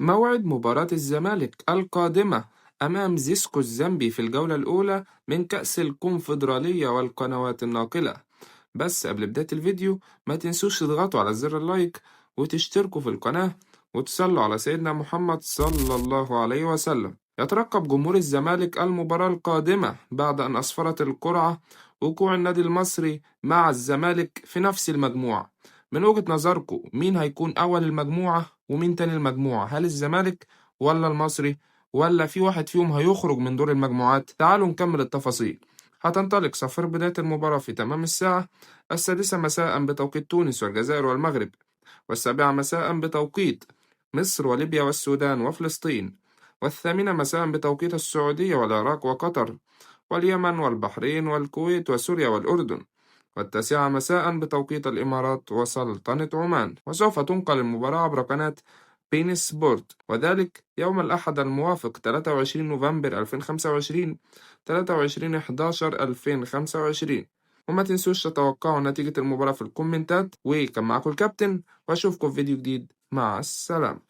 موعد مباراة الزمالك القادمة أمام زيسكو الزامبي في الجولة الأولى من كأس الكونفدرالية والقنوات الناقلة. بس قبل بداية الفيديو ما تنسوش تضغطوا على زر اللايك وتشتركوا في القناة وتصلوا على سيدنا محمد صلى الله عليه وسلم. يترقب جمهور الزمالك المباراة القادمة بعد أن أسفرت القرعة وقوع النادي المصري مع الزمالك في نفس المجموعة. من وجهة نظركم مين هيكون أول المجموعة ومين تاني المجموعة؟ هل الزمالك ولا المصري ولا في واحد فيهم هيخرج من دور المجموعات؟ تعالوا نكمل التفاصيل. هتنطلق صفر بداية المباراة في تمام الساعة 6 مساء بتوقيت تونس والجزائر والمغرب، 7 مساء بتوقيت مصر وليبيا والسودان وفلسطين، 8 مساء بتوقيت السعودية والعراق وقطر واليمن والبحرين والكويت وسوريا والأردن، 9 مساء بتوقيت الإمارات وسلطنة عمان. وسوف تنقل المباراة عبر قناة بين سبورت، وذلك يوم الأحد الموافق 23 نوفمبر 2025 23/11/2025. وما تنسوش تتوقعوا نتيجة المباراة في الكومنتات. وكان معاكم الكابتن، وأشوفكم في فيديو جديد. مع السلامة.